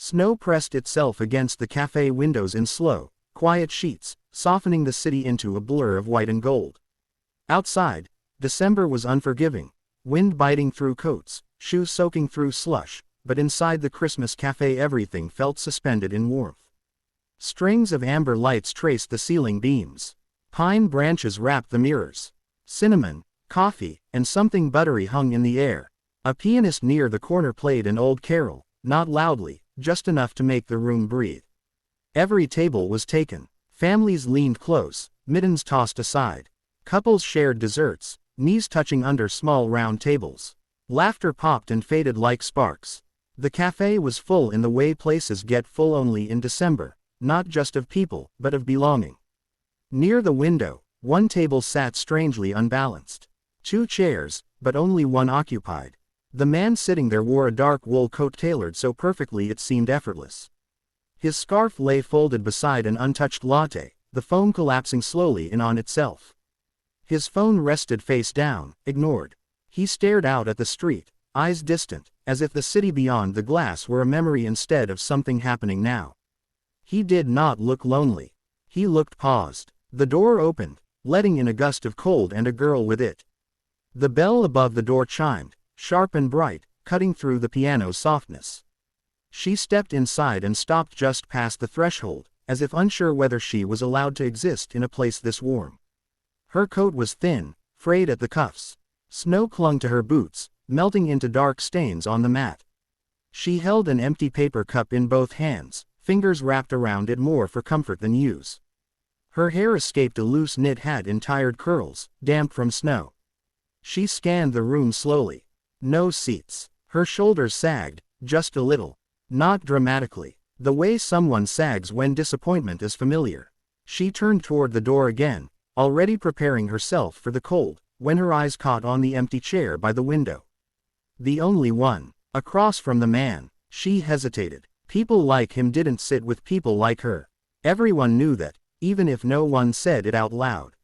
Snow pressed itself against the cafe windows in slow, quiet sheets, softening the city into a blur of white and gold. Outside, December was unforgiving, wind biting through coats, shoes soaking through slush, but inside the Christmas Café everything felt suspended in warmth. Strings of amber lights traced the ceiling beams. Pine branches wrapped the mirrors. Cinnamon, coffee, and something buttery hung in the air. A pianist near the corner played an old carol, not loudly, just enough to make the room breathe. Every table was taken. Families leaned close, mittens tossed aside. Couples shared desserts, knees touching under small round tables. Laughter popped and faded like sparks. The cafe was full in the way places get full only in December, not just of people, but of belonging. Near the window, one table sat strangely unbalanced. Two chairs, but only one occupied. The man sitting there wore a dark wool coat tailored so perfectly it seemed effortless. His scarf lay folded beside an untouched latte, the foam collapsing slowly in on itself. His phone rested face down, ignored. He stared out at the street, eyes distant, as if the city beyond the glass were a memory instead of something happening now. He did not look lonely. He looked paused. The door opened, letting in a gust of cold and a girl with it. The bell above the door chimed, sharp and bright, cutting through the piano's softness. She stepped inside and stopped just past the threshold, as if unsure whether she was allowed to exist in a place this warm. Her coat was thin, frayed at the cuffs. Snow clung to her boots, melting into dark stains on the mat. She held an empty paper cup in both hands, fingers wrapped around it more for comfort than use. Her hair escaped a loose knit hat in tired curls, damp from snow. She scanned the room slowly. No seats. Her shoulders sagged, just a little. Not dramatically. The way someone sags when disappointment is familiar. She turned toward the door again, already preparing herself for the cold, when her eyes caught on the empty chair by the window. The only one. Across from the man. She hesitated. People like him didn't sit with people like her. Everyone knew that, even if no one said it out loud.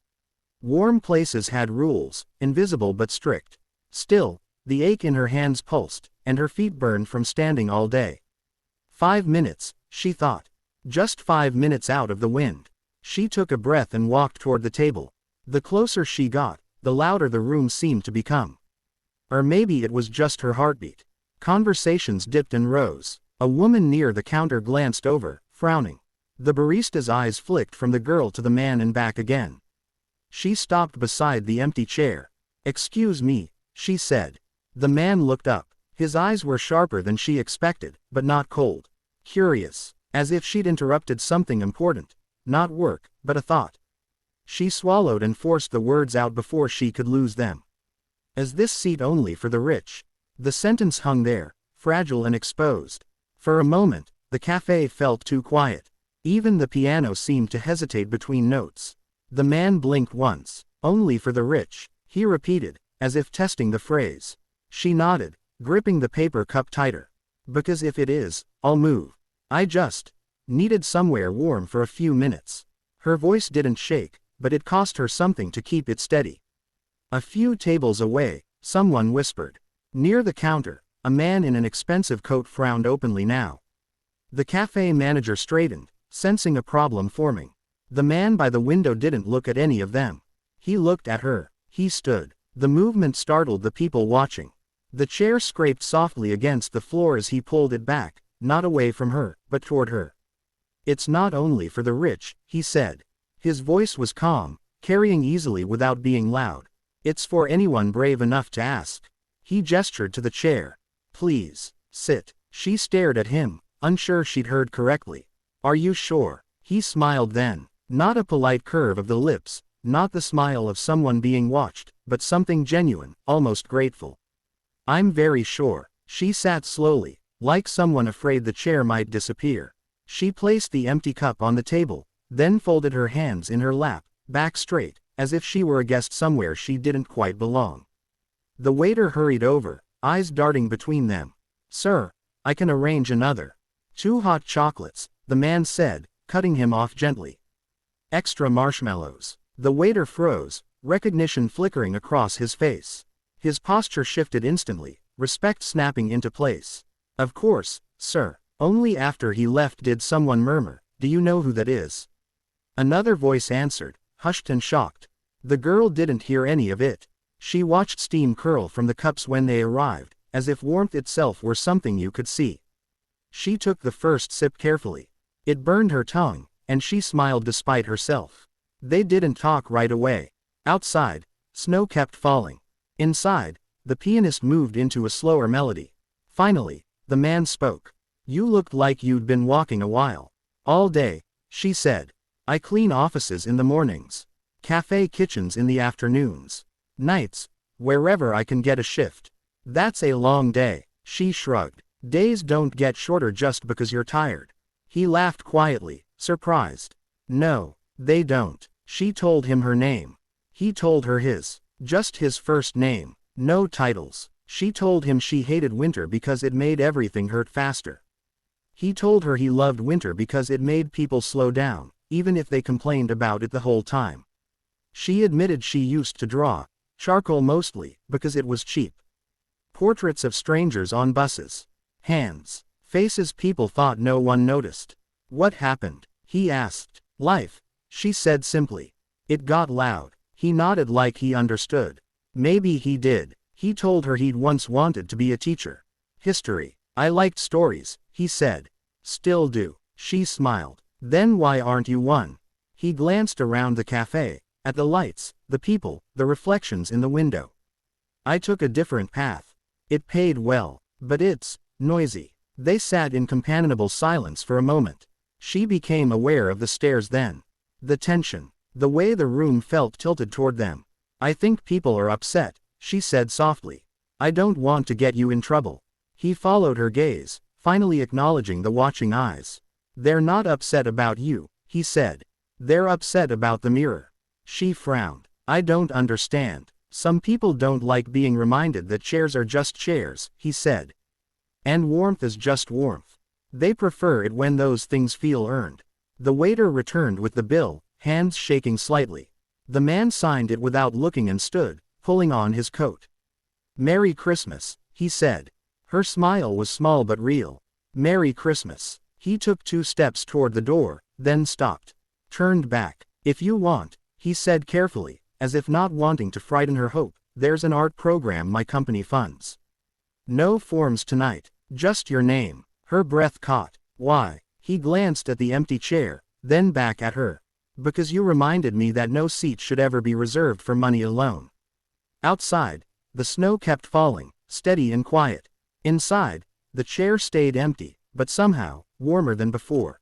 Warm places had rules, invisible but strict. Still, the ache in her hands pulsed, and her feet burned from standing all day. 5 minutes, she thought. Just 5 minutes out of the wind. She took a breath and walked toward the table. The closer she got, the louder the room seemed to become. Or maybe it was just her heartbeat. Conversations dipped and rose. A woman near the counter glanced over, frowning. The barista's eyes flicked from the girl to the man and back again. She stopped beside the empty chair. "Excuse me," she said. The man looked up. His eyes were sharper than she expected, but not cold. Curious, as if she'd interrupted something important. Not work, but a thought. She swallowed and forced the words out before she could lose them. "Is this seat only for the rich?" The sentence hung there, fragile and exposed. For a moment, the cafe felt too quiet. Even the piano seemed to hesitate between notes. The man blinked once. "Only for the rich," he repeated, as if testing the phrase. She nodded, gripping the paper cup tighter. "Because if it is, I'll move. I just needed somewhere warm for a few minutes." Her voice didn't shake, but it cost her something to keep it steady. A few tables away, someone whispered. Near the counter, a man in an expensive coat frowned openly now. The cafe manager straightened, sensing a problem forming. The man by the window didn't look at any of them. He looked at her. He stood. The movement startled the people watching. The chair scraped softly against the floor as he pulled it back, not away from her, but toward her. "It's not only for the rich," he said. His voice was calm, carrying easily without being loud. "It's for anyone brave enough to ask." He gestured to the chair. "Please, sit." She stared at him, unsure she'd heard correctly. "Are you sure?" He smiled then. Not a polite curve of the lips, not the smile of someone being watched, but something genuine, almost grateful. "I'm very sure." She sat slowly, like someone afraid the chair might disappear. She placed the empty cup on the table, then folded her hands in her lap, back straight, as if she were a guest somewhere she didn't quite belong. The waiter hurried over, eyes darting between them. "Sir, I can arrange another. 2 hot chocolates," the man said, cutting him off gently. "Extra marshmallows." The waiter froze, recognition flickering across his face. His posture shifted instantly, respect snapping into place. "Of course, sir. Only after he left did someone murmur, "Do you know who that is?" Another voice answered, hushed and shocked. The girl didn't hear any of it. She watched steam curl from the cups when they arrived, as if warmth itself were something you could see. She took the first sip carefully. It burned her tongue, and she smiled despite herself. They didn't talk right away. Outside, snow kept falling. Inside, the pianist moved into a slower melody. Finally, the man spoke. "You looked like you'd been walking a while." "All day," she said. "I clean offices in the mornings. Cafe kitchens in the afternoons. Nights, wherever I can get a shift." "That's a long day," she shrugged. "Days don't get shorter just because you're tired." He laughed quietly, surprised. "No, they don't." She told him her name. He told her his. Just his first name. No titles. She told him she hated winter because it made everything hurt faster. He told her he loved winter because it made people slow down, even if they complained about it the whole time. She admitted she used to draw, charcoal mostly, because it was cheap. Portraits of strangers on buses. Hands. Faces people thought no one noticed. "What happened?" he asked. "Life," she said simply. It got loud. He nodded like he understood. Maybe he did. He told her he'd once wanted to be a teacher. "History. I liked stories," he said. "Still do." She smiled. "Then why aren't you one?" He glanced around the cafe, at the lights, the people, the reflections in the window. "I took a different path. It paid well, but it's noisy." They sat in companionable silence for a moment. She became aware of the stares then. The tension. The way the room felt tilted toward them. "I think people are upset," she said softly. "I don't want to get you in trouble." He followed her gaze, finally acknowledging the watching eyes. "They're not upset about you," he said. "They're upset about the mirror." She frowned. "I don't understand." "Some people don't like being reminded that chairs are just chairs," he said. "And warmth is just warmth. They prefer it when those things feel earned." The waiter returned with the bill, hands shaking slightly. The man signed it without looking and stood, pulling on his coat. "Merry Christmas," he said. Her smile was small but real. "Merry Christmas." He took 2 steps toward the door, then stopped. Turned back. "If you want," he said carefully, as if not wanting to frighten her hope, "there's an art program my company funds. No forms tonight, just your name." Her breath caught. "Why?" He glanced at the empty chair, then back at her. "Because you reminded me that no seat should ever be reserved for money alone." Outside, the snow kept falling, steady and quiet. Inside, the chair stayed empty, but somehow, warmer than before.